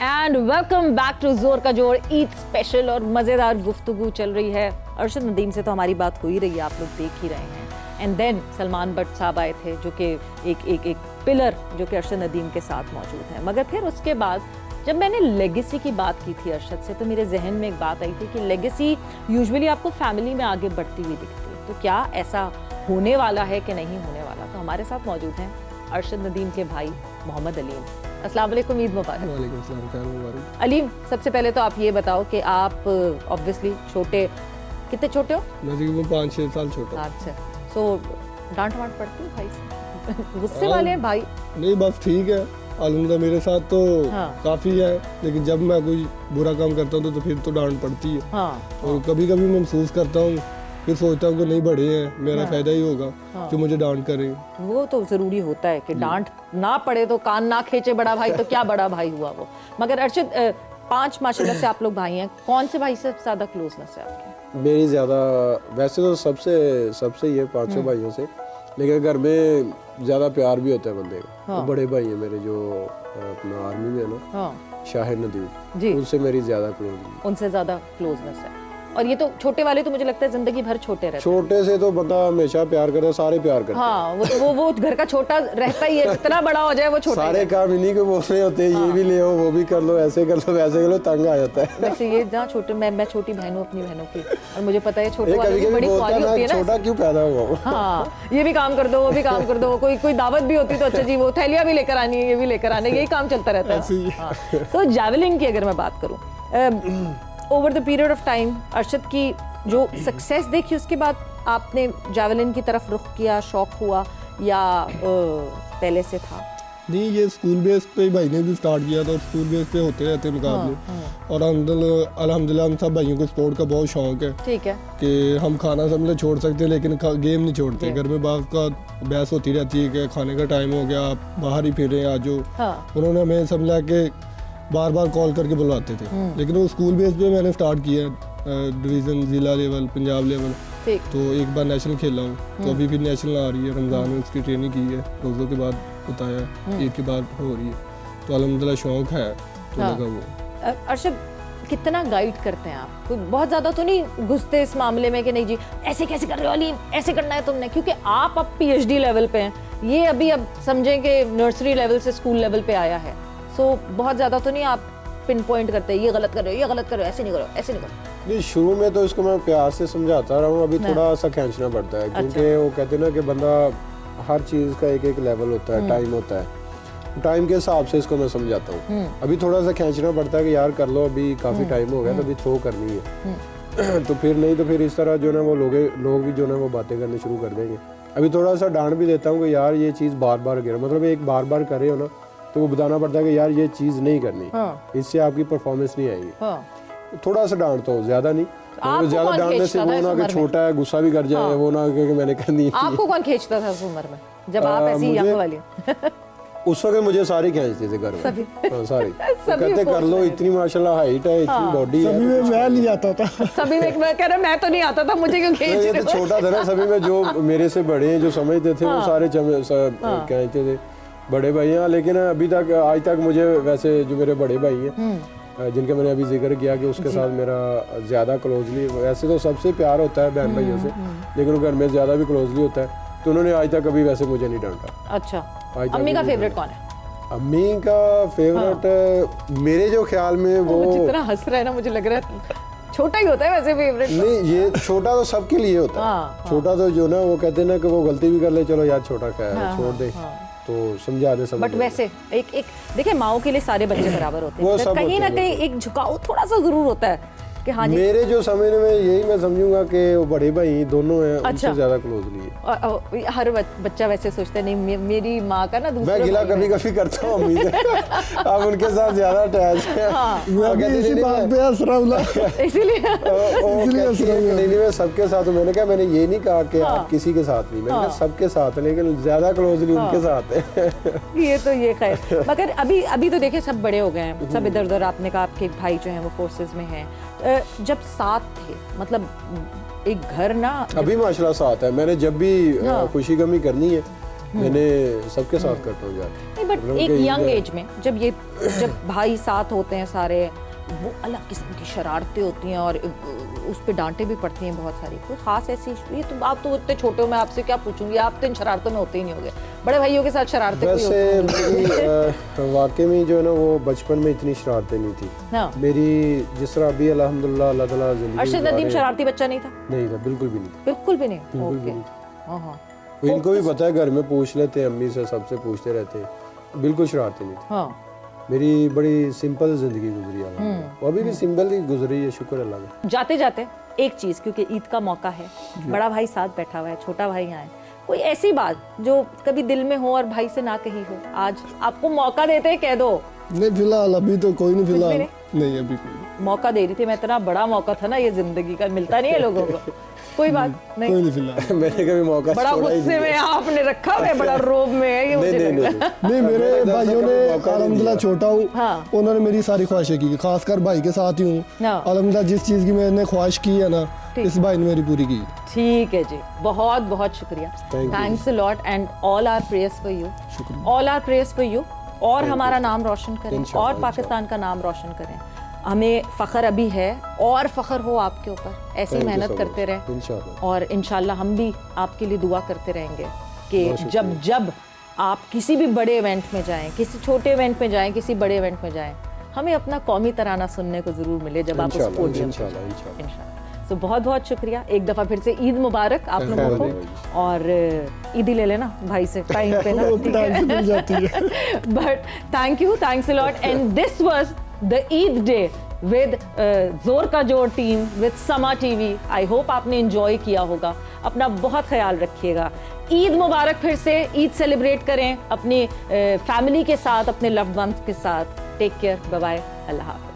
एंड वेलकम बैक टू जोर का जोड़ ईद स्पेशल, और मज़ेदार गुफ्तगू चल रही है। अरशद नदीम से तो हमारी बात हो ही रही है, आप लोग देख ही रहे हैं। एंड देन सलमान बट साहब आए थे, जो कि एक पिलर जो कि अरशद नदीम के साथ मौजूद है। मगर फिर उसके बाद जब मैंने लेगेसी की बात की थी अरशद से, तो मेरे जहन में एक बात आई थी कि लेगेसी यूजुअली आपको फैमिली में आगे बढ़ती हुई दिखती है, तो क्या ऐसा होने वाला है कि नहीं होने वाला? तो हमारे साथ मौजूद हैं अरशद नदीम के भाई मोहम्मद अलीम। अस्सलाम वालेकुम, ईद मुबारक। वालेकुम सलाम, खैर मुबारक। अलीम, सबसे पहले तो आप ये बताओ कि आप ऑब्वियसली छोटे, कितने छोटे हो? मैं 5-6 साल छोटा। अच्छा, सो डांट वांट पड़ती है भाई से? गुस्से वाले हैं भाई? नहीं, बस ठीक है, अलहमदुलिल्लाह मेरे साथ तो काफ़ी है, लेकिन जब मैं कोई बुरा काम करता हूँ तो फिर तो डांट पड़ती है। और कभी कभी मैं महसूस करता हूँ, फिर सोचता हूँ कि नहीं बड़े हैं, मेरा फायदा ही होगा जो मुझे डांट करें। वो तो ज़रूरी होता है कि डांट ना पड़े तो कान ना खींचे बड़ा भाई, तो क्या बड़ा भाई हुआ वो। मगर अरशद, 5 माशाल्लाह से आप लोग भाई हैं, कौन से भाई से ज़्यादा क्लोजनेस है आपकी? मेरी ज़्यादा, वैसे तो सबसे ये 5 भाइयों से, लेकिन घर में ज़्यादा प्यार भी होता है बंदे का। तो बड़े भाई हैं मेरे जो अपना आर्मी में है ना, शाहिद नदीम, उनसे मेरी ज़्यादा क्लोज, उनसे ज़्यादा क्लोजनेस है। और ये तो छोटे वाले तो मुझे लगता है जिंदगी भर छोटे रहते हैं। छोटे से तो बंदा हमेशा प्यार करता है, सारे प्यार करते हैं। हाँ, वो घर का छोटा रहता ही है, जितना बड़ा हो जाए वो छोटा। सारे काम इन्हीं को बोलने होते हैं, ये भी ले वो भी कर लो, ऐसे कर लो, वैसे कर लो, तंग आ जाता है। वैसे ये जहाँ छोटे, मैं छोटी बहन हूँ अपनी बहनों की, और मुझे पता है छोटे वालों की बड़ी ख्वाहिश होती है ना, छोटा क्यों पैदा हुआ। हाँ, ये भी काम कर दो, वो भी काम कर दो, कोई दावत भी होती तो अच्छा जी वो थैलियाँ भी लेकर आनी है, ये भी लेकर आने, यही काम चलता रहता है। तो जैवलिन की अगर मैं बात करूँ, over the period of time Arshad की जो सक्सेस देखी, उसके बाद आपने जैवलिन की तरफ रुख किया, शौक हुआ, या पहले से था? नहीं, ये स्कूल बेस पे भाई ने भी स्टार्ट किया था, और स्कूल बेस पे होते रहते हैं मुकाबले। और अल्हम्दुलिल्लाह हम सब भाइयों को स्पोर्ट का बहुत शौक है। ठीक है कि हम खाना समझे छोड़ सकते हैं, लेकिन गेम नहीं छोड़ते। घर में बात का बहस होती रहती है कि खाने का टाइम हो गया, आप बाहर ही फिर आज जो। उन्होंने हमें समझा कि बार बार कॉल करके बुलवाते थे, लेकिन वो स्कूल बेस पे मैंने स्टार्ट किया, डिवीज़न, ज़िला लेवल, पंजाब लेवल। तो एक बार नेशनल खेला हूँ, तो अभी भी नेशनल आ रही है। रमज़ान में उसकी ट्रेनिंग की है, रोज़ों के बाद बताया, ईद के बाद हो रही है। तो अल्हम्दुलिल्लाह शौक है, तो लगा वो। अर्शद, कितना गाइड करते हैं आप? कोई बहुत ज़्यादा तो नहीं घुसते इस मामले में कि नहीं जी ऐसे कैसे कर रहे हो अलीम, ऐसे करना है तुमने, क्योंकि आप अब PhD लेवल पे हैं, ये अभी अब समझें कि नर्सरी लेवल से स्कूल लेवल पे आया है। सो बहुत ज़्यादा तो नहीं आप पिन पॉइंट करते, ये गलत कर रहे हो, ये गलत कर रहे हो, ऐसे नहीं करो, ऐसे नहीं करो? नहीं, शुरू में तो इसको मैं प्यार से समझाता रहा हूँ, अभी थोड़ा सा खींचना पड़ता है, क्योंकि वो कहते हैं ना कि बंदा हर चीज़ का एक एक लेवल होता है, टाइम होता है, टाइम के हिसाब से इसको मैं समझाता हूँ। अभी थोड़ा सा खींचना पड़ता है कि यार कर लो, अभी काफ़ी टाइम हो गया, तो अभी थ्रो करनी है। तो फिर नहीं तो फिर इस तरह जो ना वो लोग भी जो ना वो बातें करने शुरू कर देंगे। अभी थोड़ा सा डांट भी देता हूँ कि यार ये चीज़ बार बार गिर, मतलब एक बार बार कर रहे हो ना, तो वो बताना पड़ता है कि यार ये चीज़ नहीं करनी, इससे आपकी परफॉर्मेंस नहीं आएगी। थोड़ा सा डांटता हूँ, ज़्यादा नहीं। ज़्यादा डांटने से वो ना कि छोटा है गुस्सा भी कर जाए, वो ना कि मैंने करनी है। आपको कौन खींचता था उस उम्र में जब आप ऐसी यंग वाली? उस वक्त मुझे सारे खींचते थे घर में, हाँ सारे कहते कर लो, इतनी माशाल्लाह हाइट है, इतनी बॉडी है। सभी में मैं नहीं आता था, सभी में मैं कह रहा मैं तो नहीं आता था, मुझे क्यों खींच रहे हो? ये तो छोटा था ना, सभी में जो मेरे से बड़े हैं जो समझते थे वो सारे खींचते थे, बड़े भाई हैं। लेकिन अभी तक आज तक मुझे वैसे जो मेरे बड़े भाई हैं जिनका मैंने अभी जिक्र किया कि उसके साथ मेरा ज़्यादा क्लोजली, वैसे तो सबसे प्यार होता है बहन भाइयों से, लेकिन घर में ज़्यादा भी क्लोजली होता है, तो उन्होंने आज तक कभी वैसे मुझे नहीं डांटा। अच्छा, अम्मी का फेवरेट कौन है? अम्मी का फेवरेट मेरे जो ख्याल में वो जितना हंस रहा है ना, मुझे लग रहा है छोटा ही होता है वैसे फेवरेट। नहीं, ये छोटा तो सबके लिए होता है। छोटा तो जो ना वो कहते हैं ना कि वो गलती भी कर ले, चलो यार छोटा क्या है, छोड़ दे, तो समझा दे। बट वैसे एक देखिए, माओ के लिए सारे बच्चे बराबर होते हैं, कहीं ना कहीं एक झुकाव थोड़ा सा जरूर होता है कि हाँ जी। मेरे जो समझने में यही मैं समझूंगा कि वो बड़े भाई दोनों हैं, उनसे ज्यादा क्लोजली है। हर बच्चा वैसे सोचता है नहीं मेरी माँ का ना दूसरा। मैं गिला कभी कभी करता हूँ अम्मी से, अब उनके साथ ज्यादा अटैच है। इसी बात पे हंस रहा हूँ, इसीलिए मैं सबके साथ हूँ। मैंने कहा मैंने ये नहीं कहा कि आप किसी के साथ नहीं, मैंने कहा सबके साथ है, लेकिन ज्यादा क्लोजली उनके साथ है। ये तो ये खैर, मगर अभी तो देखिए सब बड़े हो गए हैं, सब इधर उधर। आपने कहा आपके भाई जो हैं वो फोर्सेस में हैं, जब साथ थे, मतलब एक घर ना अभी माशाल्लाह साथ है। मैंने जब भी खुशी गमी करनी है मैंने सबके साथ करता हूँ जाके। बट एक यंग एज में जब भाई साथ होते हैं सारे, वो अलग किस्म की शरारतें होती हैं और उस पर डांटे भी पड़ती हैं बहुत सारी। कोई खास ऐसी, ये तो आप तो इतने छोटे हो, मैं आपसे क्या पूछूंगी, आप तो इन शरारतों में होते ही नहीं होंगे। बड़े भाइयों के साथ शरारतें वैसे वाकई में जो है ना वो बचपन में इतनी शरारतें नहीं थी मेरी, जिस तरह अभी अल्हम्दुलिल्लाह अल्लाह ताला जिंदगी। अर्शद नदीम शरारती बच्चा नहीं था? नहीं था, बिल्कुल भी नहीं, बिल्कुल भी नहीं। इनको भी पता है, घर में पूछ लेते, अम्मी से सबसे पूछते रहते, बिल्कुल शरारती नहीं थी। मेरी बड़ी सिंपल जिंदगी गुजरी है, वो अभी भी सिंपल ही गुजरी है, शुक्र अल्लाह का। जाते जाते एक चीज, क्योंकि ईद का मौका है, बड़ा भाई साथ बैठा हुआ है, छोटा भाई यहाँ है, कोई ऐसी बात जो कभी दिल में हो और भाई से ना कही हो, आज आपको मौका देते हैं कह दो? नहीं, फिलहाल अभी तो कोई नहीं, फिलहाल नहीं, अभी कोई मौका दे रही थी मैं, इतना बड़ा मौका था ना ये जिंदगी का, मिलता नहीं है लोगों को। कोई बात नहीं, कोई नहीं फिलहाल। मैंने कभी मौका बड़ा गुस्से में आपने रखा है, बड़ा रोब में है ये, मुझे लग रहा है। नहीं, मेरे भाइयों ने अल्हम्दुलिल्लाह, छोटा हूँ, उन्होंने मेरी सारी ख्वाहिशें की, खासकर भाई के साथ ही हूँ अल्हम्दुलिल्लाह, जिस चीज़ की मैंने ख्वाहिश की है ना, इस भाई ने मेरी पूरी की। ठीक है जी, बहुत बहुत शुक्रिया, thanks a lot, and all our prayers for you, all our prayers for you, और हमारा नाम रोशन करें और पाकिस्तान का नाम रोशन करें। हमें फ़ख्र अभी है और फ़ख्र हो आपके ऊपर, ऐसी मेहनत करते रहें इंशाल्लाह। और इंशाल्लाह हम भी आपके लिए दुआ करते रहेंगे कि जब आप किसी भी बड़े इवेंट में जाएं, किसी छोटे इवेंट में जाएं, किसी बड़े इवेंट में जाएं, हमें अपना कौमी तराना सुनने को ज़रूर मिले जब आप उस पोडियम पर जाएं। इंशाल्लाह। तो बहुत बहुत शुक्रिया एक दफ़ा फिर से, ईद मुबारक आप लोगों को, और ईदी ले लेना भाई से टाइम पे ना, but thanks a lot and this was the Eid day with जोर का जोर टीम विद समा टीवी। आई होप आपने एंजॉय किया होगा। अपना बहुत ख्याल रखिएगा। ईद मुबारक फिर से, ईद सेलिब्रेट करें अपनी फैमिली के साथ, अपने लव्ड वंस के साथ। टेक केयर, बाय बाय, अल्लाह हाफ़िज़।